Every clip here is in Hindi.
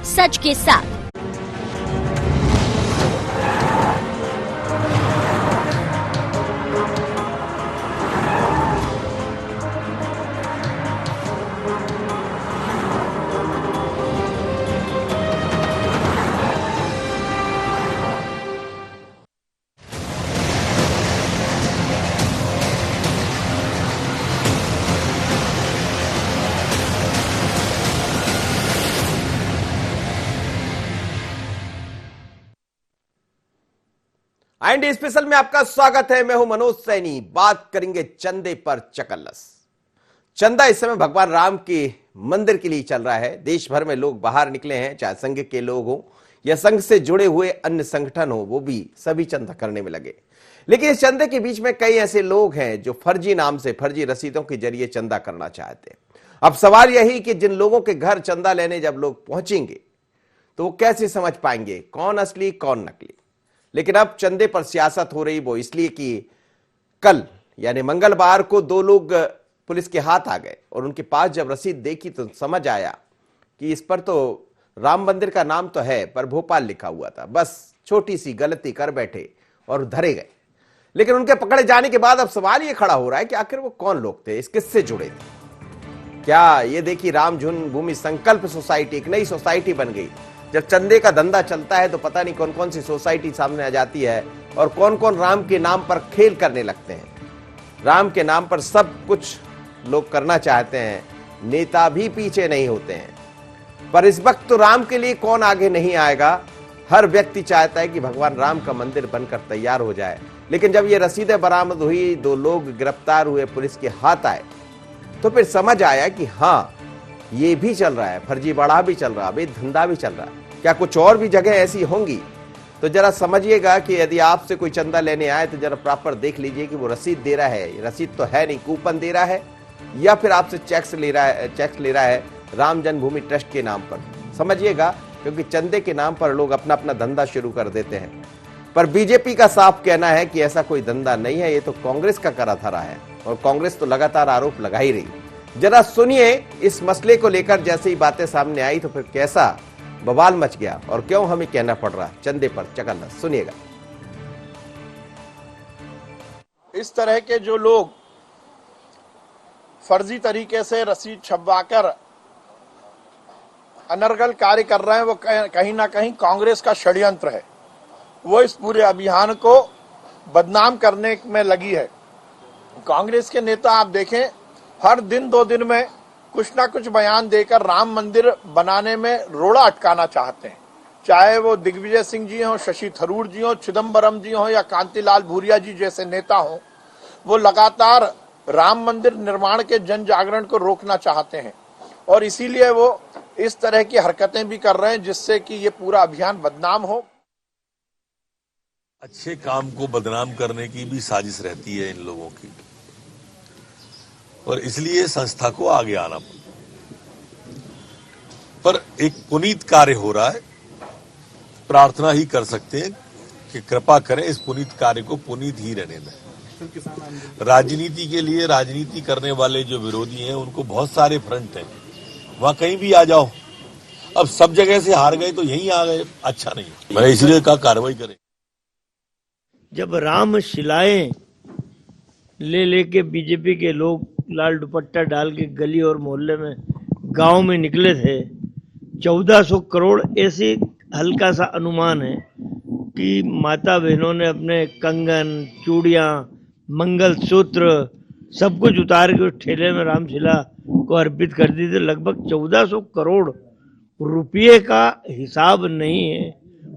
सच के साथ। इंडिया स्पेशल में आपका स्वागत है। मैं हूं मनोज सैनी। बात करेंगे चंदे पर चकल्लस। चंदा इस समय भगवान राम के मंदिर के लिए चल रहा है। देश भर में लोग बाहर निकले हैं, चाहे संघ के लोग हो या संघ से जुड़े हुए अन्य संगठन हो, वो भी सभी चंदा करने में लगे। लेकिन इस चंदे के बीच में कई ऐसे लोग हैं जो फर्जी नाम से, फर्जी रसीदों के जरिए चंदा करना चाहते हैं। अब सवाल यही कि जिन लोगों के घर चंदा लेने जब लोग पहुंचेंगे तो वो कैसे समझ पाएंगे कौन असली कौन नकली। लेकिन अब चंदे पर सियासत हो रही, वो इसलिए कि कल यानी मंगलवार को दो लोग पुलिस के हाथ आ गए और उनके पास जब रसीद देखी तो समझ आया कि इस पर तो राम मंदिर का नाम तो है पर भोपाल लिखा हुआ था। बस छोटी सी गलती कर बैठे और धरे गए। लेकिन उनके पकड़े जाने के बाद अब सवाल यह खड़ा हो रहा है कि आखिर वो कौन लोग थे, इस किससे जुड़े थे। क्या ये देखी राम जन्मभूमि संकल्प सोसाइटी एक नई सोसाइटी बन गई। जब चंदे का धंधा चलता है तो पता नहीं कौन कौन सी सोसाइटी सामने आ जाती है और कौन कौन राम के नाम पर खेल करने लगते हैं। राम के नाम पर सब कुछ लोग करना चाहते हैं, नेता भी पीछे नहीं होते हैं। पर इस वक्त तो राम के लिए कौन आगे नहीं आएगा। हर व्यक्ति चाहता है कि भगवान राम का मंदिर बनकर तैयार हो जाए। लेकिन जब ये रसीदें बरामद हुई, दो लोग गिरफ्तार हुए, पुलिस के हाथ आए, तो फिर समझ आया कि हाँ, ये भी चल रहा है, फर्जीवाड़ा भी चल रहा है, अवैध धंधा भी चल रहा है। क्या कुछ और भी जगह ऐसी होंगी? तो जरा समझिएगा कि यदि आपसे कोई चंदा लेने आए तो जरा प्रॉपर देख लीजिए कि वो रसीद दे रहा है, रसीद तो है नहीं, कूपन दे रहा है, या फिर आपसे चेक्स ले रहा है राम जन्मभूमि ट्रस्ट के नाम पर। समझिएगा, क्योंकि चंदे के नाम पर लोग अपना अपना धंधा शुरू कर देते हैं। पर बीजेपी का साफ कहना है कि ऐसा कोई धंधा नहीं है, ये तो कांग्रेस का करा धरा है और कांग्रेस तो लगातार आरोप लगा ही रही। जरा सुनिए इस मसले को लेकर जैसे ही बातें सामने आई तो फिर कैसा बवाल मच गया और क्यों हमें कहना पड़ रहा चंदे पर चकल्लस। सुनिएगा। इस तरह के जो लोग फर्जी तरीके से रसीद छपवाकर अनर्गल कार्य कर रहे हैं, वो कहीं ना कहीं कांग्रेस का षड्यंत्र है। वो इस पूरे अभियान को बदनाम करने में लगी है। कांग्रेस के नेता आप देखें, हर दिन दो दिन में कुछ ना कुछ बयान देकर राम मंदिर बनाने में रोड़ा अटकाना चाहते हैं। चाहे वो दिग्विजय सिंह जी हों, शशि थरूर जी हों, चिदम्बरम जी हों या कांतिलाल भूरिया जी जैसे नेता हों, वो लगातार राम मंदिर निर्माण के जन जागरण को रोकना चाहते हैं और इसीलिए वो इस तरह की हरकतें भी कर रहे हैं जिससे कि ये पूरा अभियान बदनाम हो। अच्छे काम को बदनाम करने की भी साजिश रहती है इन लोगों की और इसलिए संस्था को आगे आना पर एक पुनीत कार्य हो रहा है। प्रार्थना ही कर सकते हैं कि कृपा करें इस पुनीत कार्य को पुनीत ही रहने दें। राजनीति के लिए राजनीति करने वाले जो विरोधी हैं उनको बहुत सारे फ्रंट हैं, वहां कहीं भी आ जाओ। अब सब जगह से हार गए तो यहीं आ गए, अच्छा नहीं। मैंने इसलिए कहा कार्रवाई करें। जब राम शिलाएं ले लेके बीजेपी के लोग लाल दुपट्टा डाल के गली और मोहल्ले में गांव में निकले थे, 1400 करोड़ ऐसे हल्का सा अनुमान है कि माता बहनों ने अपने कंगन, चूड़ियां, मंगलसूत्र सब कुछ उतार के उस ठेले में रामशिला को अर्पित कर दी थी। लगभग 1400 करोड़ रुपये का हिसाब नहीं है,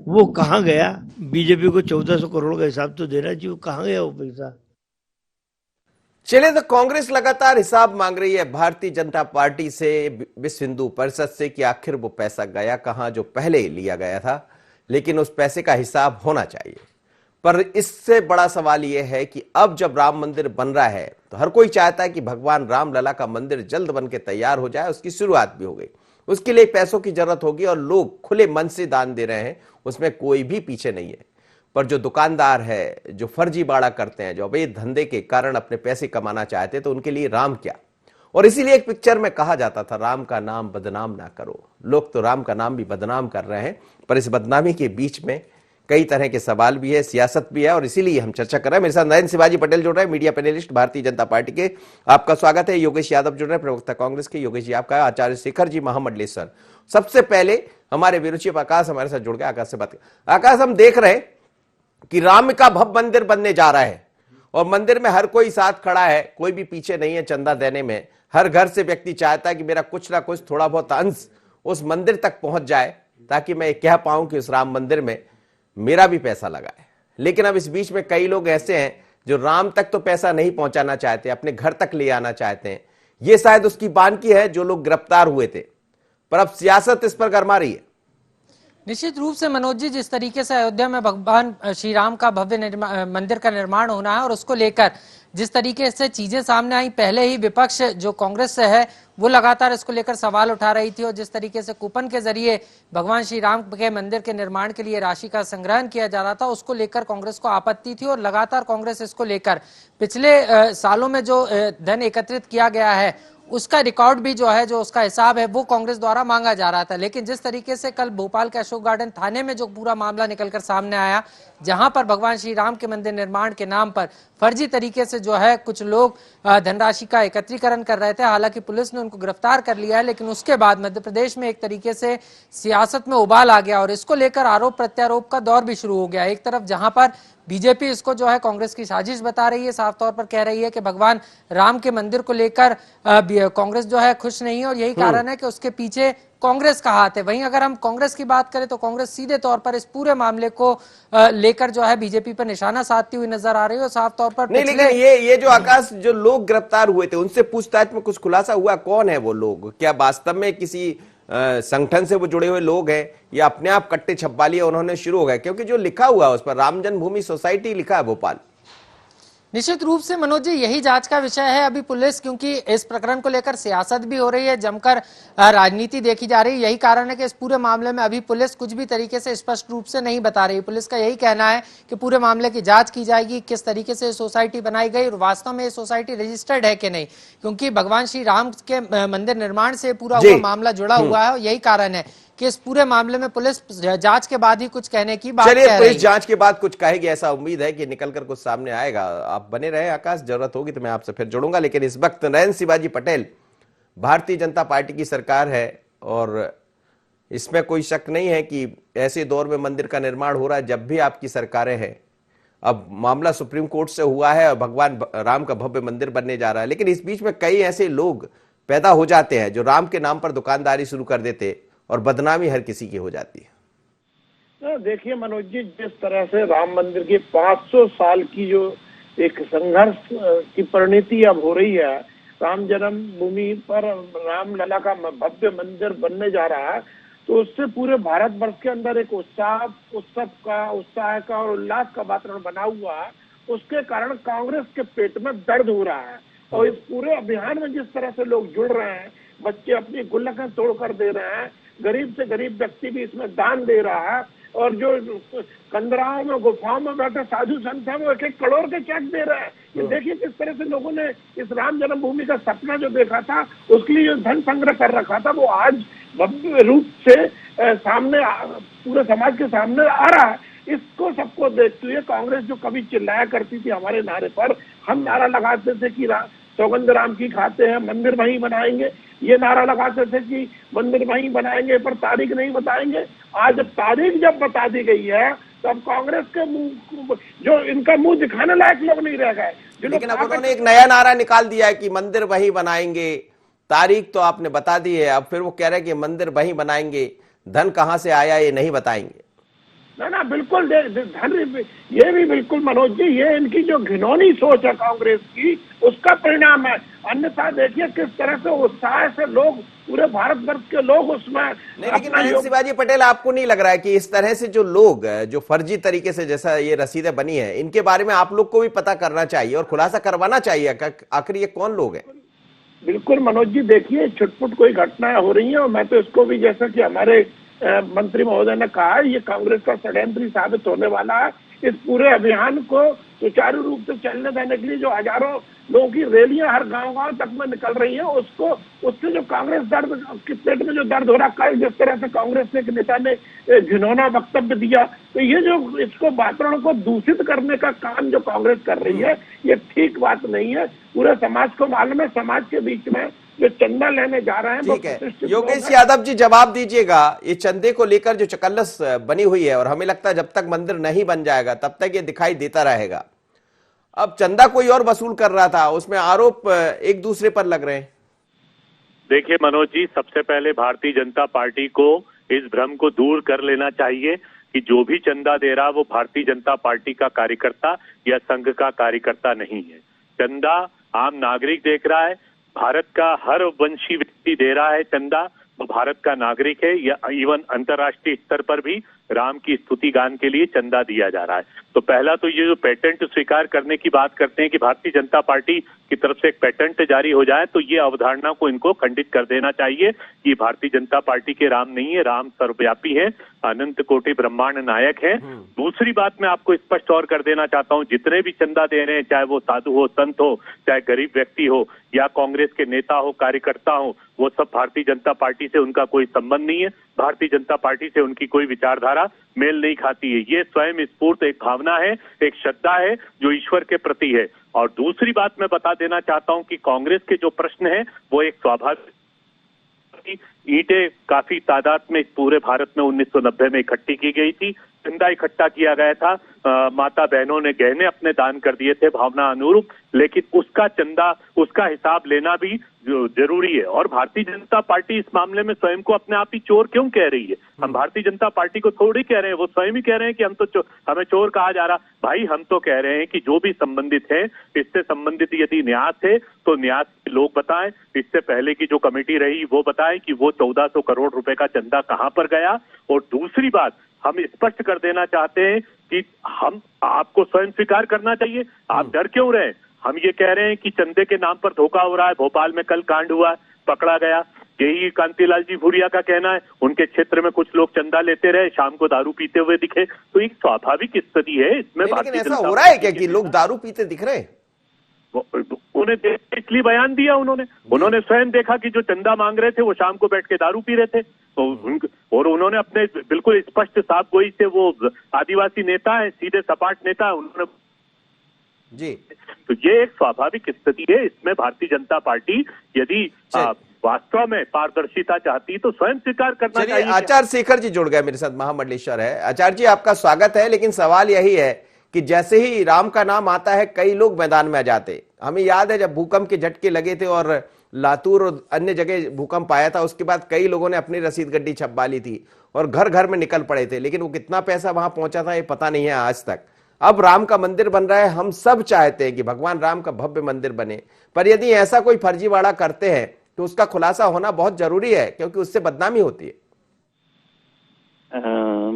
वो कहाँ गया? बीजेपी को 1400 करोड़ का हिसाब तो देना चाहिए, वो कहाँ गया वो पैसा? चलिए, तो कांग्रेस लगातार हिसाब मांग रही है भारतीय जनता पार्टी से, विश्व हिंदू परिषद से कि आखिर वो पैसा गया कहां जो पहले लिया गया था। लेकिन उस पैसे का हिसाब होना चाहिए। पर इससे बड़ा सवाल यह है कि अब जब राम मंदिर बन रहा है तो हर कोई चाहता है कि भगवान राम लला का मंदिर जल्द बन के तैयार हो जाए। उसकी शुरुआत भी हो गई, उसके लिए पैसों की जरूरत होगी और लोग खुले मन से दान दे रहे हैं, उसमें कोई भी पीछे नहीं है। पर जो दुकानदार है, जो फर्जीवाड़ा करते हैं, जो अवैध धंधे के कारण अपने पैसे कमाना चाहते हैं, तो उनके लिए राम क्या, और इसीलिए एक पिक्चर में कहा जाता था, राम का नाम बदनाम ना करो। लोग तो राम का नाम भी बदनाम कर रहे हैं, पर इस बदनामी के बीच में कई तरह के सवाल भी है, सियासत भी है, और इसीलिए हम चर्चा कर रहे हैं। मेरे साथ नरेंद्र शिवाजी पटेल जुड़ रहे हैं, media panelist Bharatiya Janata party के। आपका स्वागत है। योगेश यादव जुड़ रहे हैं, प्रवक्ता कांग्रेस के। योगेश जी आपका। आचार्य शेखर जी महामंडलेश्वर। सबसे पहले हमारे विरोचित आकाश हमारे साथ जुड़ गए। आकाश से बात कर। आकाश, हम देख रहे हैं कि राम का भव्य मंदिर बनने जा रहा है और मंदिर में हर कोई साथ खड़ा है, कोई भी पीछे नहीं है चंदा देने में। हर घर से व्यक्ति चाहता है कि मेरा कुछ ना कुछ थोड़ा बहुत अंश उस मंदिर तक पहुंच जाए, ताकि मैं कह पाऊं कि उस राम मंदिर में मेरा भी पैसा लगा है। लेकिन अब इस बीच में कई लोग ऐसे हैं जो राम तक तो पैसा नहीं पहुंचाना चाहते, अपने घर तक ले आना चाहते हैं। ये शायद उसकी बानगी है जो लोग गिरफ्तार हुए थे, पर अब सियासत इस पर गरमा रही है। निश्चित रूप से मनोज जी, जिस तरीके से अयोध्या में भगवान श्री राम का भव्य मंदिर का निर्माण होना है और उसको लेकर जिस तरीके से चीजें सामने आई, पहले ही विपक्ष जो कांग्रेस से है वो लगातार इसको लेकर सवाल उठा रही थी, और जिस तरीके से कूपन के जरिए भगवान श्री राम के मंदिर के निर्माण के लिए राशि का संग्रहण किया जा रहा था, उसको लेकर कांग्रेस को आपत्ति थी। और लगातार कांग्रेस इसको लेकर पिछले सालों में जो धन एकत्रित किया गया है उसका रिकॉर्ड भी जो है, जो उसका हिसाब है, वो कांग्रेस द्वारा मांगा जा रहा था। लेकिन जिस तरीके से कल भोपाल के अशोक गार्डन थाने में जो पूरा मामला निकलकर सामने आया, जहां पर भगवान श्री राम के मंदिर निर्माण के नाम पर फर्जी तरीके से जो है कुछ लोग धनराशि का एकत्रीकरण कर रहे थे। हालांकि पुलिस ने उनको गिरफ्तार कर लिया है, लेकिन उसके बाद मध्य प्रदेश में एक तरीके से सियासत में उबाल आ गया और इसको लेकर आरोप प्रत्यारोप का दौर भी शुरू हो गया। एक तरफ जहां पर बीजेपी इसको जो है कांग्रेस की साजिश बता रही है, साफ तौर पर कह रही है कि भगवान राम के मंदिर को लेकर कांग्रेस जो है खुश नहीं है और यही कारण है कि उसके पीछे कांग्रेस का हाथ है। वहीं अगर हम कांग्रेस की बात करें तो कांग्रेस सीधे तौर पर इस पूरे मामले को लेकर जो है बीजेपी पर निशाना साधती हुई नजर आ रही है और साफ तौर पर नहीं। लेकिन ये जो आकाश, जो लोग गिरफ्तार हुए थे उनसे पूछताछ में कुछ खुलासा हुआ? कौन है वो लोग? क्या वास्तव में किसी संगठन से वो जुड़े हुए लोग हैं या अपने आप कट्टे छपवालियां उन्होंने शुरू हो गए? क्योंकि जो लिखा हुआ है उस पर राम जन्मभूमि सोसाइटी लिखा है भोपाल। निश्चित रूप से मनोज जी, यही जांच का विषय है अभी पुलिस, क्योंकि इस प्रकरण को लेकर सियासत भी हो रही है, जमकर राजनीति देखी जा रही है। यही कारण है कि इस पूरे मामले में अभी पुलिस कुछ भी तरीके से स्पष्ट रूप से नहीं बता रही। पुलिस का यही कहना है कि पूरे मामले की जांच की जाएगी, किस तरीके से सोसाइटी बनाई गई और वास्तव में ये सोसाइटी रजिस्टर्ड है कि नहीं, क्योंकि भगवान श्री राम के मंदिर निर्माण से पूरा हुआ मामला जुड़ा हुआ है। और यही कारण है कि इस पूरे मामले में पुलिस जांच के बाद ही कुछ कहने की बात कह रही है। पुलिस जांच के बाद कुछ कहेगी, ऐसा उम्मीद है कि निकलकर कुछ सामने आएगा। आप बने रहे आकाश, जरूरत होगी तो मैं आपसे फिर जुड़ूंगा। लेकिन इस वक्त नरेंद्र शिवाजी पटेल, भारतीय जनता पार्टी की सरकार है और इसमें कोई शक नहीं है कि ऐसे दौर में मंदिर का निर्माण हो रहा है जब भी आपकी सरकारें हैं। अब मामला सुप्रीम कोर्ट से हुआ है और भगवान राम का भव्य मंदिर बनने जा रहा है, लेकिन इस बीच में कई ऐसे लोग पैदा हो जाते हैं जो राम के नाम पर दुकानदारी शुरू कर देते और बदनामी हर किसी की हो जाती है। देखिए मनोज जी, जिस तरह से राम मंदिर की 500 साल की जो एक संघर्ष की परिणति अब हो रही है, राम जन्मभूमि पर रामलला का भव्य मंदिर बनने जा रहा है, तो उससे पूरे भारतवर्ष के अंदर एक उत्साह का और उल्लास का वातावरण बना हुआ है। उसके कारण कांग्रेस के पेट में दर्द हो रहा है और इस पूरे अभियान में जिस तरह से लोग जुड़ रहे हैं, बच्चे अपनी गुल्लकें तोड़कर दे रहे हैं, गरीब से गरीब व्यक्ति भी इसमें दान दे रहा है, और जो कंदराओं में गुफाओं में बैठे साधु संत हैं वो 1-1 करोड़ के चेक दे रहे हैं। ये देखिए किस तरह से लोगों ने इस राम जन्मभूमि का सपना जो देखा था, उसके लिए जो धन संग्रह कर रखा था, वो आज भव्य रूप से सामने पूरे समाज के सामने आ रहा है। इसको सबको देखते हुए कांग्रेस जो कभी चिल्लाया करती थी हमारे नारे पर, हम नारा लगाते थे कि सौगंध राम की खाते हैं, मंदिर वहीं बनाएंगे, ये नारा लगाते थे कि मंदिर वहीं बनाएंगे पर तारीख नहीं बताएंगे। आज तारीख जब बता दी गई है तब कांग्रेस के मुंह, जो इनका मुंह दिखाने लायक लोग नहीं रह गए। लेकिन अब उन्होंने एक नया नारा निकाल दिया है कि मंदिर वहीं बनाएंगे, तारीख तो आपने बता दी है, अब फिर वो कह रहे हैं कि मंदिर वहीं बनाएंगे, धन कहां से आया ये नहीं बताएंगे। ना बिल्कुल धन, ये भी बिल्कुल मनोज जी, ये इनकी जो घिनौनी सोच है कांग्रेस की, उसका परिणाम है। अन्यथा देखिए किस तरह से उत्साह से लोग, पूरे भारतवर्ष के लोग उसमें नहीं। लेकिन शिवाजी पटेल, आपको नहीं लग रहा है कि इस तरह से जो लोग जो फर्जी तरीके से, जैसा ये रसीदें बनी है, इनके बारे में आप लोग को भी पता करना चाहिए और खुलासा करवाना चाहिए, आखिर ये कौन लोग हैं? बिल्कुल मनोज जी, देखिए छुटपुट कोई घटनाएं हो रही है और मैं तो इसको भी, जैसा कि हमारे मंत्री महोदय ने कहा, ये कांग्रेस का षड्यंत्र साबित होने वाला है। इस पूरे अभियान को सुचारू रूप से चलने देने के लिए जो हजारों लोगों की रैलियां हर गांव तक में निकल रही हैं, उसको उससे जो कांग्रेस दर्द के पेट में जो दर्द हो रहा, कल जिस तरह से कांग्रेस के एक नेता ने घिनौना वक्तव्य दिया, तो ये जो इसको वातावरण को दूषित करने का काम जो कांग्रेस कर रही है, ये ठीक बात नहीं है। पूरे समाज को मालूम है, समाज के बीच में जो चंदा लेने जा रहे हैं वो ठीक है। प्रतिष्ठित योगेश लोग हैं। यादव जी जवाब दीजिएगा, ये चंदे को लेकर जो चकल्लस बनी हुई है, और हमें लगता है जब तक मंदिर नहीं बन जाएगा तब तक ये दिखाई देता रहेगा। अब चंदा कोई और वसूल कर रहा था, उसमें आरोप एक दूसरे पर लग रहे हैं। देखिए मनोज जी, सबसे पहले भारतीय जनता पार्टी को इस भ्रम को दूर कर लेना चाहिए कि जो भी चंदा दे रहा वो भारतीय जनता पार्टी का कार्यकर्ता या संघ का कार्यकर्ता नहीं है। चंदा आम नागरिक देख रहा है, भारत का हर वंशी व्यक्ति दे रहा है चंदा, वो भारत का नागरिक है। या इवन अंतर्राष्ट्रीय स्तर पर भी राम की स्तुति गान के लिए चंदा दिया जा रहा है। तो पहला तो ये जो पेटेंट स्वीकार करने की बात करते हैं कि भारतीय जनता पार्टी की तरफ से एक पेटेंट जारी हो जाए, तो ये अवधारणा को इनको खंडित कर देना चाहिए कि भारतीय जनता पार्टी के राम नहीं है, राम सर्वव्यापी है, अनंत कोटि ब्रह्मांड नायक है। दूसरी बात मैं आपको स्पष्ट और कर देना चाहता हूं, जितने भी चंदा दे रहे हैं, चाहे वो साधु हो, संत हो, चाहे गरीब व्यक्ति हो, या कांग्रेस के नेता हो, कार्यकर्ता हो, वो सब भारतीय जनता पार्टी से उनका कोई संबंध नहीं है। भारतीय जनता पार्टी से उनकी कोई विचारधारा मेल नहीं खाती है। ये स्वयं स्फूर्त एक भावना है, एक श्रद्धा है जो ईश्वर के प्रति है। और दूसरी बात मैं बता देना चाहता हूं कि कांग्रेस के जो प्रश्न है वो एक स्वाभाविक, ईंटें काफी तादाद में पूरे भारत में 1990 में इकट्ठी की गई थी, चंदा इकट्ठा किया गया था, माता बहनों ने गहने अपने दान कर दिए थे भावना अनुरूप, लेकिन उसका चंदा, उसका हिसाब लेना भी जरूरी है। और भारतीय जनता पार्टी इस मामले में स्वयं को अपने आप ही चोर क्यों कह रही है? हम भारतीय जनता पार्टी को थोड़ी कह रहे हैं, वो स्वयं ही कह रहे हैं कि हम तो हमें चोर कहा जा रहा। भाई हम तो कह रहे हैं कि जो भी संबंधित है, इससे संबंधित यदि न्यास है तो न्यास के लोग बताएं, इससे पहले की जो कमेटी रही वो बताएं कि वो 1400 करोड़ रुपए का चंदा कहां पर गया। और दूसरी बात हम स्पष्ट कर देना चाहते हैं कि हम आपको स्वयं स्वीकार करना चाहिए, आप डर क्यों रहे? हम ये कह रहे हैं कि चंदे के नाम पर धोखा हो रहा है। भोपाल में कल कांड हुआ, पकड़ा गया, यही कांतिलाल जी भूरिया का कहना है। उनके क्षेत्र में कुछ लोग चंदा लेते रहे, शाम को दारू पीते हुए दिखे, तो एक स्वाभाविक स्थिति है इसमें। लेकिन ऐसा हो रहा है क्या कि लोग दारू पीते दिख रहे हैं? उन्हें इसलिए बयान दिया, उन्होंने स्वयं देखा कि जो चंदा मांग रहे थे वो शाम को बैठ के दारू पी रहे थे, तो और उन्होंने अपने बिल्कुल स्पष्ट साफ गोई से, वो आदिवासी नेता है, सीधे सपाट नेता है, उन्होंने जी। तो ये एक स्वाभाविक स्थिति है। इसमें भारतीय जनता पार्टी यदि वास्तव में पारदर्शिता चाहती तो स्वयं स्वीकार करना चाहिए। आचार्य शेखर जी जुड़ गए मेरे साथ, महामंडलेश्वर है। आचार्य जी आपका स्वागत है। लेकिन सवाल यही है कि जैसे ही राम का नाम आता है कई लोग मैदान में आ जाते। हमें याद है जब भूकंप के झटके लगे थे और लातूर और अन्य जगह भूकंप आया था, उसके बाद कई लोगों ने अपनी रसीद गड्डी छपवा ली थी और घर घर में निकल पड़े थे, लेकिन वो कितना पैसा वहां पहुंचा था ये पता नहीं है आज तक। अब राम का मंदिर बन रहा है, हम सब चाहते हैं कि भगवान राम का भव्य मंदिर बने, पर यदि ऐसा कोई फर्जीवाड़ा करते हैं तो उसका खुलासा होना बहुत जरूरी है, क्योंकि उससे बदनामी होती है।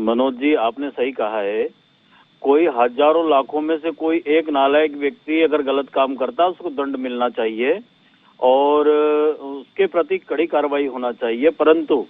मनोज जी आपने सही कहा है, कोई हजारों लाखों में से कोई एक नालायक व्यक्ति अगर गलत काम करता है उसको दंड मिलना चाहिए और उसके प्रति कड़ी कार्रवाई होना चाहिए। परंतु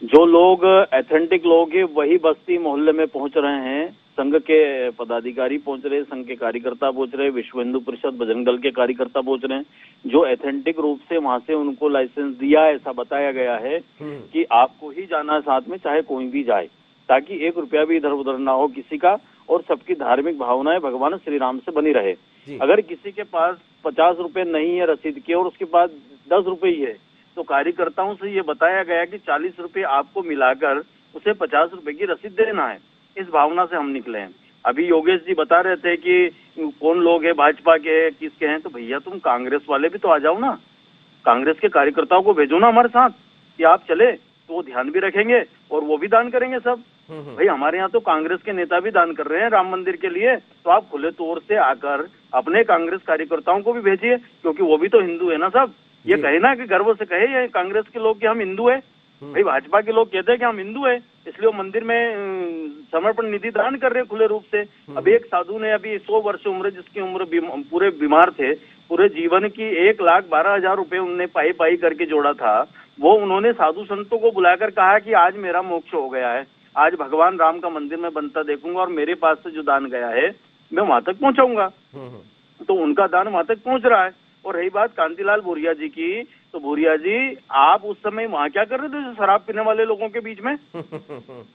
जो लोग एथेंटिक लोग हैं वही बस्ती मोहल्ले में पहुंच रहे हैं, संघ के पदाधिकारी पहुंच रहे हैं, संघ के कार्यकर्ता पहुंच रहे हैं, विश्व हिंदू परिषद बजरंग दल के कार्यकर्ता पहुंच रहे हैं, जो एथेंटिक रूप से वहां से उनको लाइसेंस दिया है, ऐसा बताया गया है कि आपको ही जाना है साथ में, चाहे कोई भी जाए, ताकि 1 रुपया भी इधर उधर ना हो किसी का और सबकी धार्मिक भावनाएं भगवान श्री राम से बनी रहे। अगर किसी के पास 50 रुपए नहीं है रसीद के और उसके पास 10 रुपए ही है, तो कार्यकर्ताओं से ये बताया गया कि 40 रुपए आपको मिलाकर उसे 50 रुपए की रसीद देना है। इस भावना से हम निकले हैं। अभी योगेश जी बता रहे थे कि कौन लोग है, भाजपा के किसके हैं, तो भैया तुम कांग्रेस वाले भी तो आ जाओ ना, कांग्रेस के कार्यकर्ताओं को भेजो ना हमारे साथ कि आप चले, तो वो ध्यान भी रखेंगे और वो भी दान करेंगे सब। भाई हमारे यहाँ तो कांग्रेस के नेता भी दान कर रहे हैं राम मंदिर के लिए, तो आप खुले तौर से आकर अपने कांग्रेस कार्यकर्ताओं को भी भेजिए, क्योंकि वो भी तो हिंदू है ना सब। ये कहे ना कि गर्व से कहे ये कांग्रेस के लोग कि हम हिंदू है, भाई भाजपा के लोग कहते हैं कि हम हिंदू है, इसलिए वो मंदिर में समर्पण निधि दान कर रहे हैं खुले रूप से। अब एक साधु ने अभी 100 वर्ष उम्र, जिसकी उम्र पूरे बीमार थे, पूरे जीवन की 1,12,000 रुपए उनने पाई करके जोड़ा था, वो उन्होंने साधु संतों को बुलाकर कहा कि आज मेरा मोक्ष हो गया है। आज भगवान राम का मंदिर में बनता देखूंगा और मेरे पास से जो दान गया है मैं वहां तक पहुंचाऊंगा, तो उनका दान वहां तक पहुंच रहा है। और रही बात कांतिलाल भूरिया जी की, तो भूरिया जी आप उस समय वहां क्या कर रहे थे शराब पीने वाले लोगों के बीच में?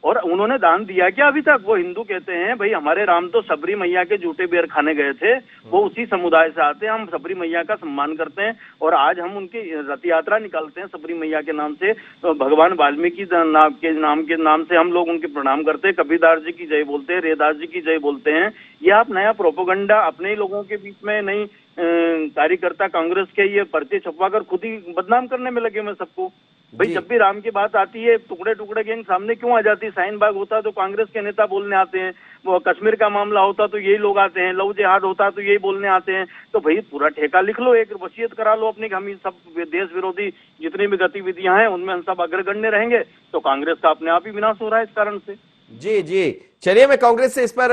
और उन्होंने दान दिया क्या अभी तक? वो हिंदू कहते हैं भाई हमारे राम तो सबरी मैया के जूठे बेर खाने गए थे, वो उसी समुदाय से आते हैं, हम सबरी मैया का सम्मान करते हैं और आज हम उनकी रथ यात्रा निकालते हैं सबरी मैया के नाम से, तो भगवान वाल्मीकि के नाम से हम लोग उनके प्रणाम करते हैं, कबीरदास जी की जय बोलते हैं, रेदास जी की जय बोलते हैं। ये आप नया प्रोपोगंडा अपने ही लोगों के बीच में नहीं, कार्यकर्ता कांग्रेस के ये पर्चे छपवाकर खुद ही बदनाम करने में लगे मैं सबको। भाई जब भी राम की बात आती है टुकड़े टुकड़े गैंग सामने क्यों आ जाती है? शाहीन बाग होता तो कांग्रेस के नेता बोलने आते हैं, वो कश्मीर का मामला होता तो यही लोग आते हैं, लव जिहाद होता तो यही बोलने आते हैं। तो भाई पूरा ठेका लिख लो, एक वसीयत करा लो अपनी, हम सब देश विरोधी जितनी भी गतिविधियां हैं उनमें हम सब अग्रगण्य रहेंगे, तो कांग्रेस का अपने आप ही विनाश हो रहा है इस कारण से। जी जी, चलिए मैं कांग्रेस से इस पर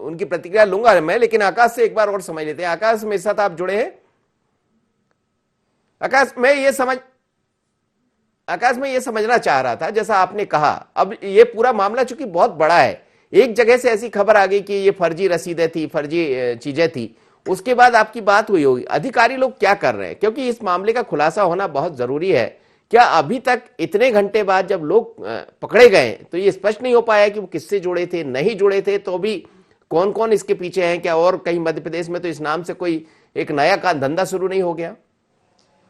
उनकी प्रतिक्रिया लूंगा मैं, लेकिन आकाश से एक बार और समझ लेते हैं। आकाश मेरे साथ आप जुड़े हैं? आकाश मैं ये समझना चाह रहा था, जैसा आपने कहा, अब ये पूरा मामला चूंकि बहुत बड़ा है, एक जगह से ऐसी खबर आ गई कि ये फर्जी रसीदें थी, फर्जी चीजें थी, उसके बाद आपकी बात हुई होगी, अधिकारी लोग क्या कर रहे हैं? क्योंकि इस मामले का खुलासा होना बहुत जरूरी है। क्या अभी तक इतने घंटे बाद जब लोग पकड़े गए तो ये स्पष्ट नहीं हो पाया कि वो किससे जुड़े थे, नहीं जुड़े थे तो भी कौन कौन इसके पीछे हैं? क्या और कहीं मध्य प्रदेश में तो इस नाम से कोई एक नया का धंधा शुरू नहीं हो गया?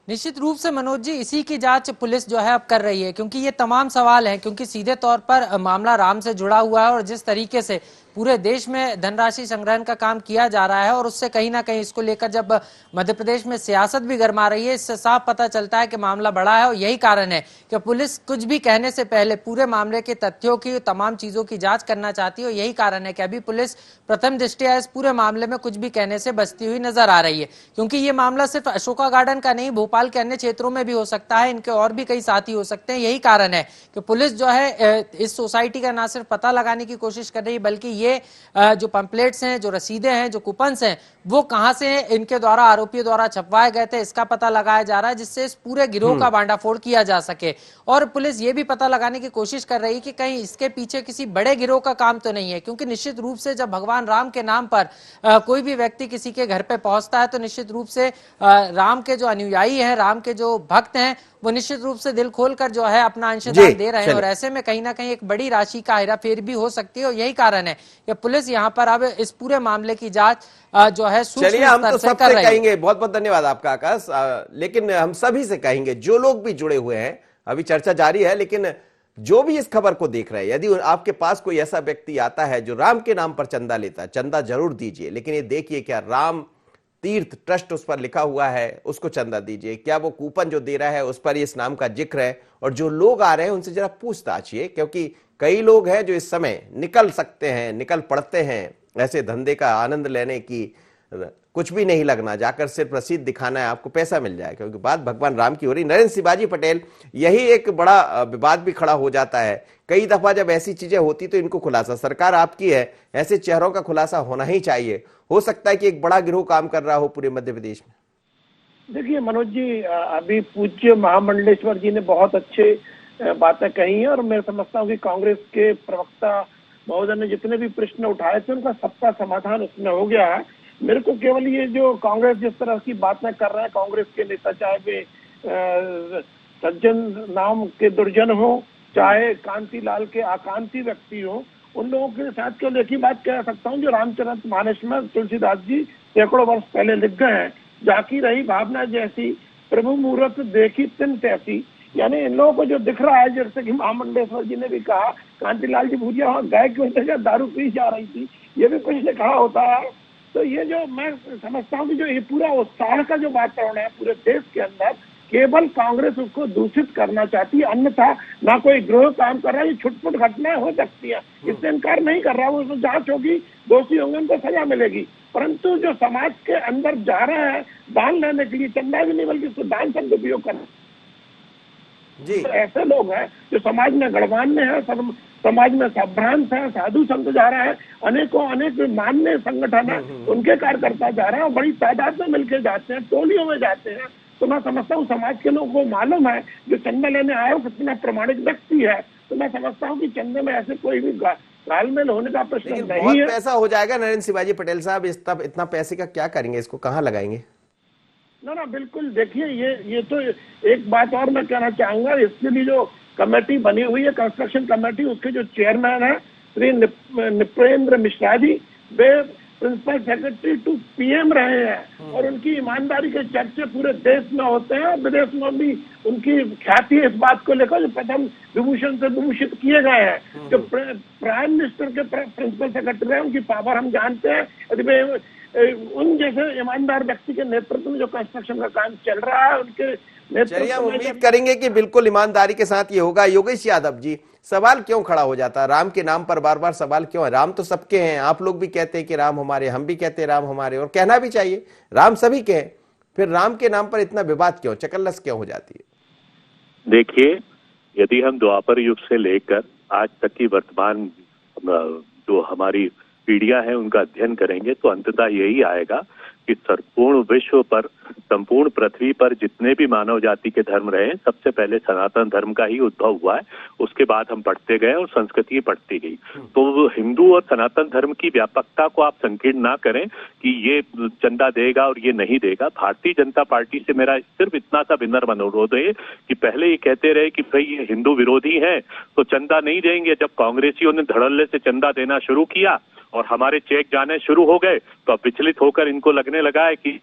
निश्चित रूप से मनोज जी इसी की जांच पुलिस जो है अब कर रही है, क्योंकि ये तमाम सवाल हैं, क्योंकि सीधे तौर पर मामला राम से जुड़ा हुआ है और जिस तरीके से पूरे देश में धनराशि संग्रहण का काम किया जा रहा है और उससे कहीं ना कहीं इसको लेकर जब मध्य प्रदेश में सियासत भी गरमा रही है, इससे साफ पता चलता है कि मामला बड़ा है। और यही कारण है कि पुलिस कुछ भी कहने से पहले पूरे मामले के तथ्यों की, तमाम चीजों की जांच करना चाहती है। और यही कारण है कि अभी पुलिस प्रथम दृष्टया इस पूरे मामले में कुछ भी कहने से बचती हुई नजर आ रही है, क्योंकि ये मामला सिर्फ अशोका गार्डन का नहीं, भोपाल के अन्य क्षेत्रों में भी हो सकता है, इनके और भी कई साथी हो सकते हैं। यही कारण है कि पुलिस जो है इस सोसाइटी का ना सिर्फ पता लगाने की कोशिश कर रही है, बल्कि ये जो पंपलेट्स हैं, जो रसीदें हैं, जो कूपन्स हैं, वो कहां से इनके द्वारा, आरोपियों द्वारा छपवाए गए थे, इसका पता लगाया जा रहा है, जिससे इस पूरे गिरोह का भांडाफोड़ किया जा सके। और पुलिस ये भी पता लगाने की कोशिश कर रही है कि कहीं इसके पीछे किसी बड़े गिरोह का काम तो नहीं है, क्योंकि निश्चित रूप से जब भगवान राम के नाम पर कोई भी व्यक्ति किसी के घर पे पहुंचता है तो निश्चित रूप से राम के जो अनुयायी हैं, राम के जो भक्त हैं, वो निश्चित रूप से दिल खोलकर जो है अपना अंशदान दे रहे हैं। और ऐसे में कहीं ना कहीं एक बड़ी राशि का हेराफेरी भी हो सकती है। और यही कारण है कि पुलिस यहाँ पर अब इस पूरे मामले की जांच जो है चलिए हम तो सबसे कहेंगे, बहुत बहुत धन्यवाद आपका आकाश, लेकिन हम सभी से कहेंगे जो लोग भी जुड़े हुए हैं, अभी चर्चा जारी है, लेकिन जो भी इस खबर को देख रहे हैं, यदि आपके पास कोई ऐसा व्यक्ति आता है जो राम के नाम पर चंदा लेता है, चंदा जरूर दीजिए, लेकिन ये देखिए क्या राम तीर्थ ट्रस्ट उस पर लिखा हुआ है, उसको चंदा दीजिए। क्या वो कूपन जो दे रहा है उस पर इस नाम का जिक्र है? और जो लोग आ रहे हैं उनसे जरा पूछताछिए, क्योंकि कई लोग हैं जो इस समय निकल सकते हैं, निकल पड़ते हैं ऐसे धंधे का आनंद लेने की, कुछ भी नहीं लगना, जाकर सिर्फ रसीद दिखाना है, आपको पैसा मिल जाए, क्योंकि बात भगवान राम की हो रही। नरेंद्र शिवाजी पटेल, यही एक बड़ा विवाद भी खड़ा हो जाता है कई दफा जब ऐसी चीजें होती, तो इनको खुलासा, सरकार आपकी है, ऐसे चेहरों का खुलासा होना ही चाहिए। हो सकता है कि एक बड़ा गिरोह काम कर रहा हो पूरे मध्य प्रदेश में। देखिए मनोज जी, अभी पूज्य महामंडलेश्वर जी ने बहुत अच्छे बातें कही हैं और मैं समझता हूँ कि कांग्रेस के प्रवक्ता महोदय ने जितने भी प्रश्न उठाए थे उनका सबका समाधान उसमें हो गया है। मेरे को केवल ये जो कांग्रेस जिस तरह की बातें कर रहे हैं, कांग्रेस के नेता चाहे वे सज्जन नाम के दुर्जन हो, चाहे कांतिलाल के आकांती व्यक्ति हो, उन लोगों के साथ केवल एक ही बात कह सकता हूँ जो रामचरित मानस में तुलसीदास जी सैकड़ों वर्ष पहले लिख गए हैं, जाकी रही भावना जैसी प्रभु मूर्त देखी तिन तैसी। यानी इन लोगों को जो दिख रहा है, जैसे कि महामंडलेश्वर जी ने भी कहा, कांतिलाल जी भूरिया वहाँ गए क्यों थे, दारू पी जा रही थी, ये भी कुछ ने कहा होता है। तो ये जो मैं समझता हूँ कि जो ये पूरा उत्साह का जो वातावरण है पूरे देश के अंदर, केवल कांग्रेस उसको दूषित करना चाहती है, अन्यथा ना कोई गिरोह काम कर रहा है। ये छुटपुट घटनाएं हो सकती है, इससे इनकार नहीं कर रहा, वो जांच होगी, दोषी होंगे उनको सजा मिलेगी, परंतु जो समाज के अंदर जा रहा है दान लेने के लिए, चंदा भी नहीं बल्कि उसको दान शब्द उपयोग करना जी, तो ऐसे लोग हैं जो समाज में गणमान्य है, समाज में संभ्रांत है, साधु संत जा रहा है, अनेक मान्य संगठन है, उनके कार्यकर्ता जा रहे हैं और बड़ी तादाद में मिलकर जाते हैं, टोलियों में जाते हैं। तो मैं समझता हूँ समाज के लोगों को मालूम है जो चंदा लेने आया हो कितना प्रमाणिक व्यक्ति है, तो मैं समझता हूँ कि चंदे में ऐसे कोई भी तालमेल होने का प्रश्न लेकिन नहीं बहुत है। पैसा हो जाएगा नरेंद्र शिवाजी पटेल साहब, इतना पैसे का क्या करेंगे, इसको कहाँ लगाएंगे? ना बिल्कुल, देखिए ये तो एक बात और मैं कहना चाहूंगा, इसके लिए जो कमेटी बनी हुई है कंस्ट्रक्शन कमेटी, उसके जो चेयरमैन है श्री नृपेंद्र मिश्रा जी, वे प्रिंसिपल सेक्रेटरी टू पीएम रहे हैं और उनकी ईमानदारी के चर्चे पूरे देश में होते हैं और विदेश में भी उनकी ख्याति है इस बात को लेकर, जो प्रथम विभूषण से विभूषित किए गए हैं। जो प्राइम मिनिस्टर के प्रिंसिपल सेक्रेटरी हैं, उनकी पावर हम जानते हैं। यदि उन जैसे ईमानदार व्यक्ति के नेतृत्व में जो कंस्ट्रक्शन का काम चल रहा है, उनके चलिए हम उम्मीद करेंगे कि बिल्कुल ईमानदारी के साथ ये होगा। योगेश यादव जी, सवाल क्यों खड़ा हो जाता है राम के नाम पर, बार बार सवाल क्यों है? राम तो सबके हैं, आप लोग भी कहते हैं कि राम हमारे, हम भी कहते हैं राम हमारे, और कहना भी चाहिए, राम सभी के हैं। फिर राम के नाम पर इतना विवाद क्यों, चकल्लस क्यों हो जाती है? देखिए, यदि हम द्वापर युग से लेकर आज तक की वर्तमान जो हमारी पीढ़ियां हैं उनका अध्ययन करेंगे तो अंततः यही आएगा कि संपूर्ण विश्व पर, संपूर्ण पृथ्वी पर जितने भी मानव जाति के धर्म रहे, सबसे पहले सनातन धर्म का ही उद्भव हुआ है। उसके बाद हम बढ़ते गए और संस्कृति बढ़ती गई। तो हिंदू और सनातन धर्म की व्यापकता को आप संकीर्ण ना करें कि ये चंदा देगा और ये नहीं देगा। भारतीय जनता पार्टी से मेरा सिर्फ इतना सा विनम्र अनुरोध है कि पहले ये कहते रहे कि भाई ये हिंदू विरोधी है तो चंदा नहीं देंगे। जब कांग्रेसियों ने धड़ल्ले से चंदा देना शुरू किया और हमारे चेक जाने शुरू हो गए तो अब विचलित होकर इनको लगने लगा है कि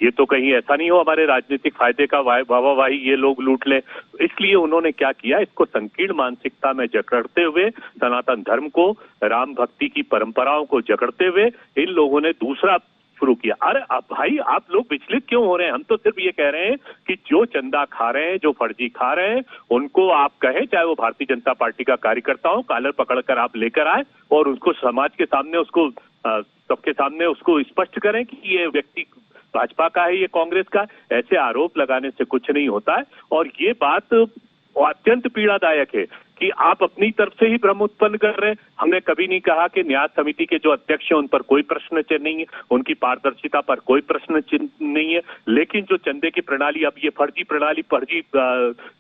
ये तो कहीं ऐसा नहीं हो हमारे राजनीतिक फायदे का वाहवाही ये लोग लूट लें। इसलिए उन्होंने क्या किया, इसको संकीर्ण मानसिकता में जकड़ते हुए, सनातन धर्म को, राम भक्ति की परंपराओं को जकड़ते हुए इन लोगों ने दूसरा शुरू किया। अरे अब भाई आप लोग विचलित क्यों हो रहे हैं? हम तो सिर्फ ये कह रहे हैं कि जो चंदा खा रहे हैं, जो फर्जी खा रहे हैं, उनको आप कहें, चाहे वो भारतीय जनता पार्टी का कार्यकर्ता हो, कॉलर पकड़कर आप लेकर आए और उसको समाज के सामने, उसको सबके सामने उसको स्पष्ट करें कि ये व्यक्ति भाजपा का है, ये कांग्रेस का। ऐसे आरोप लगाने से कुछ नहीं होता है। और ये बात अत्यंत पीड़ादायक है कि आप अपनी तरफ से ही भ्रम उत्पन्न कर रहे हैं। हमने कभी नहीं कहा कि न्याय समिति के जो अध्यक्ष हैं उन पर कोई प्रश्न चिन्ह नहीं है, उनकी पारदर्शिता पर कोई प्रश्न चिन्ह नहीं है। लेकिन जो चंदे की प्रणाली, अब ये फर्जी प्रणाली, फर्जी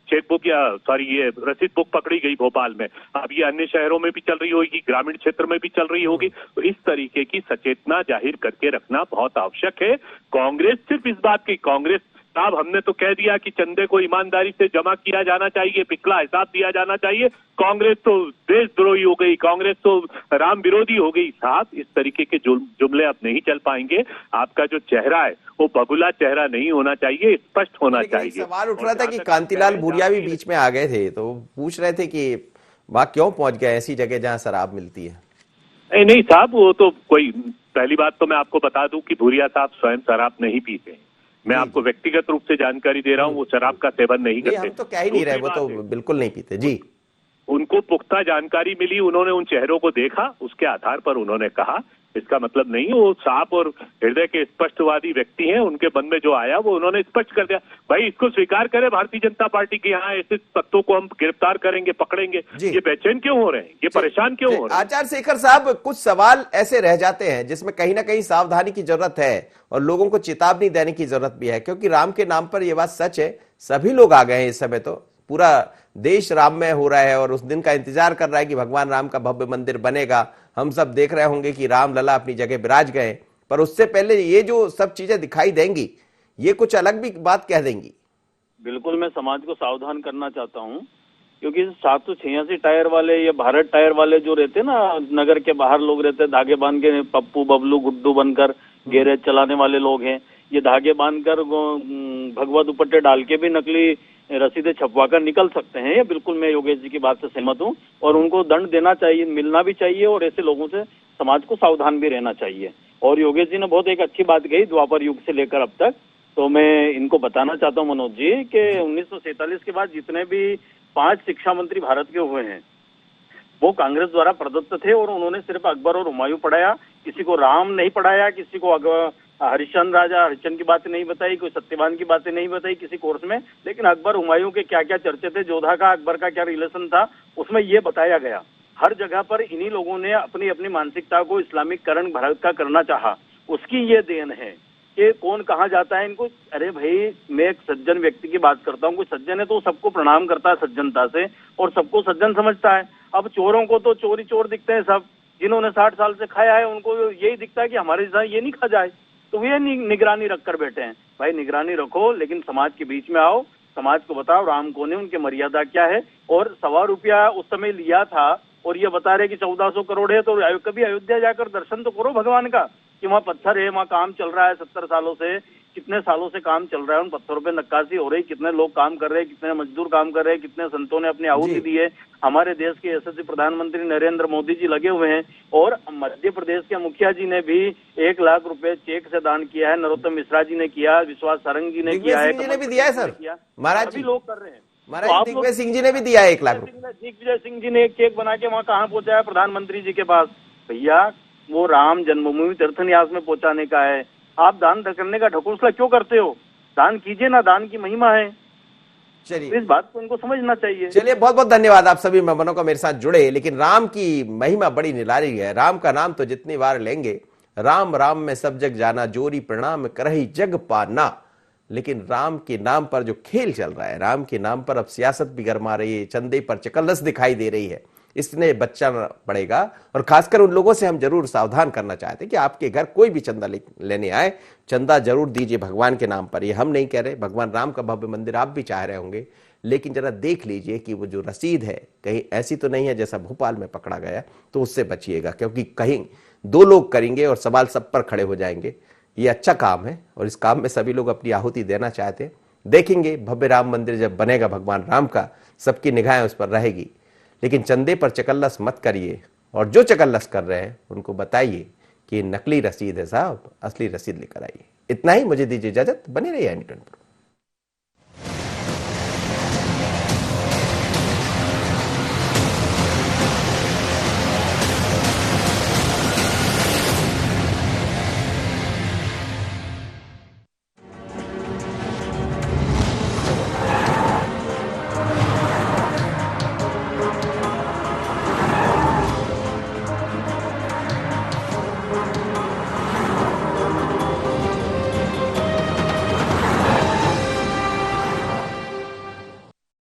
चेकबुक या ये रसीद बुक पकड़ी गई भोपाल में, अब ये अन्य शहरों में भी चल रही होगी, ग्रामीण क्षेत्र में भी चल रही होगी। तो इस तरीके की सचेतना जाहिर करके रखना बहुत आवश्यक है। कांग्रेस सिर्फ इस बात की, कांग्रेस साहब हमने तो कह दिया कि चंदे को ईमानदारी से जमा किया जाना चाहिए, पिछला हिसाब दिया जाना चाहिए। कांग्रेस तो देशद्रोही हो गई, कांग्रेस तो राम विरोधी हो गई। साहब इस तरीके के जुमले अब नहीं चल पाएंगे। आपका जो चेहरा है वो बगुला चेहरा नहीं होना चाहिए, स्पष्ट होना चाहिए। सवाल उठ रहा था कि कांतिलाल भूरिया भी बीच में आ गए थे, तो पूछ रहे थे कि वहां क्यों पहुंच गए ऐसी जगह जहां शराब मिलती है। नहीं साहब, वो तो कोई, पहली बात तो मैं आपको बता दूं कि भूरिया साहब स्वयं शराब नहीं पीते। मैं आपको व्यक्तिगत रूप से जानकारी दे रहा हूं, वो शराब का सेवन नहीं करते। हम तो कह ही नहीं रहे, वो तो बिल्कुल नहीं पीते जी। उनको पुख्ता जानकारी मिली, उन्होंने उन चेहरों को देखा, उसके आधार पर उन्होंने कहा। इसका मतलब नहीं वो साफ और हृदय के स्पष्टवादी व्यक्ति हैं, उनके मन में जो आया वो उन्होंने स्पष्ट कर दिया। भाई इसको स्वीकार करें भारतीय जनता पार्टी के यहाँ ऐसे तत्वों को हम गिरफ्तार करेंगे, पकड़ेंगे। ये बेचैन क्यों हो रहे हैं, ये परेशान क्यों हो रहे हैं? आचार्य शेखर साहब, कुछ सवाल ऐसे रह जाते हैं जिसमें कहीं ना कहीं सावधानी की जरूरत है और लोगों को चेतावनी देने की जरूरत भी है, क्योंकि राम के नाम पर यह बात सच है, सभी लोग आ गए हैं इस समय, तो पूरा देश राममय हो रहा है और उस दिन का इंतजार कर रहा है कि भगवान राम का भव्य मंदिर बनेगा। हम सब देख रहे होंगे कि राम लला अपनी जगह विराज गए, पर उससे पहले ये जो सब चीजें दिखाई देंगी, ये कुछ अलग भी बात कह देंगी। बिल्कुल, मैं समाज को सावधान करना चाहता हूँ, क्योंकि 786 टायर वाले, ये भारत टायर वाले जो रहते ना, नगर के बाहर लोग रहते हैं, धागे बांध के पप्पू बबलू गुड्डू बनकर गैरेज चलाने वाले लोग हैं। ये धागे बांधकर भगवा दुपट्टे डाल के भी नकली रसीदें छपवाकर निकल सकते हैं। ये बिल्कुल मैं योगेश जी की बात से सहमत हूँ और उनको दंड देना चाहिए, मिलना भी चाहिए और ऐसे लोगों से समाज को सावधान भी रहना चाहिए। और योगेश जी ने बहुत एक अच्छी बात कही, द्वापर युग से लेकर अब तक, तो मैं इनको बताना चाहता हूँ मनोज जी कि 1947 के बाद जितने भी 5 शिक्षा मंत्री भारत के हुए हैं वो कांग्रेस द्वारा प्रदत्त थे और उन्होंने सिर्फ अकबर और हुमायूं पढ़ाया, किसी को राम नहीं पढ़ाया, किसी को हरिश्चंद्र राजा हरिश्चंद्र की बातें नहीं बताई, कोई सत्यवान की बातें नहीं बताई किसी कोर्स में। लेकिन अकबर हुमायूं के क्या क्या चर्चे थे, जोधा का अकबर का क्या रिलेशन था, उसमें ये बताया गया। हर जगह पर इन्हीं लोगों ने अपनी अपनी मानसिकता को इस्लामिकरण भारत का करना चाहा, उसकी ये देन है। कि कौन कहाँ जाता है इनको। अरे भाई, मैं एक सज्जन व्यक्ति की बात करता हूँ, कोई सज्जन है तो सबको प्रणाम करता है सज्जनता से और सबको सज्जन समझता है। अब चोरों को तो चोरी चोर दिखते हैं सब, जिन्होंने 60 साल से खाया है उनको यही दिखता है कि हमारे साथ ये नहीं खा जाए, तो वे निगरानी रख कर बैठे हैं। भाई निगरानी रखो, लेकिन समाज के बीच में आओ, समाज को बताओ राम कौन है, उनकी मर्यादा क्या है। और ₹1.25 उस समय लिया था और ये बता रहे कि 1400 करोड़ है, तो कभी अयोध्या जाकर दर्शन तो करो भगवान का, कि वहाँ पत्थर है, वहाँ काम चल रहा है 70 सालों से, कितने सालों से काम चल रहा है, उन पत्थरों पे नक्काशी हो रही, कितने लोग काम कर रहे हैं, कितने मजदूर काम कर रहे हैं, कितने संतों ने अपनी आहुति दी है। हमारे देश के यशस्वी प्रधानमंत्री नरेंद्र मोदी जी लगे हुए हैं और मध्य प्रदेश के मुखिया जी ने भी 1 लाख रुपए चेक से दान किया है, नरोत्तम मिश्रा जी ने किया, विश्वास सारंग जी ने किया है, दिग्विजय सिंह जी ने भी दिया है सर, महाराज सभी जी लोग कर रहे हैं। महाराज दिग्विजय सिंह जी ने भी दिया है 1 लाख रुपए। दिग्विजय सिंह जी ने एक चेक बना के वहाँ कहाँ पहुंचाया? प्रधानमंत्री जी के पास। भैया वो राम जन्मभूमि तीर्थ न्यास में पहुंचाने का है, आप दान करने का ढकोसला क्यों करते हो? दान कीजिए ना, दान की महिमा है। चलिए, इस बात को उनको समझना चाहिए। चलिए, बहुत बहुत धन्यवाद आप सभी मेहमानों का मेरे साथ जुड़े। लेकिन राम की महिमा बड़ी निराली है। राम का नाम तो जितनी बार लेंगे, राम राम में सब जग जाना, जोरी प्रणाम करही जग पाना। लेकिन राम के नाम पर जो खेल चल रहा है, राम के नाम पर अब सियासत भी गरमा रही है, चंदे पर चकलस दिखाई दे रही है, इसने बचाना पड़ेगा। और खासकर उन लोगों से हम जरूर सावधान करना चाहते हैं कि आपके घर कोई भी चंदा लेने आए, चंदा जरूर दीजिए भगवान के नाम पर। ये हम नहीं कह रहे, भगवान राम का भव्य मंदिर आप भी चाह रहे होंगे, लेकिन जरा देख लीजिए कि वो जो रसीद है कहीं ऐसी तो नहीं है जैसा भोपाल में पकड़ा गया, तो उससे बचिएगा, क्योंकि कहीं 2 लोग करेंगे और सवाल सब पर खड़े हो जाएंगे। ये अच्छा काम है और इस काम में सभी लोग अपनी आहुति देना चाहते हैं। देखेंगे भव्य राम मंदिर जब बनेगा भगवान राम का, सबकी निगाहें उस पर रहेगी। लेकिन चंदे पर चकल्लस मत करिए, और जो चकल्लस कर रहे हैं उनको बताइए कि नकली रसीद है साहब, असली रसीद लेकर आइए। इतना ही, मुझे दीजिए इजाजत, बने रहिए एनी 24।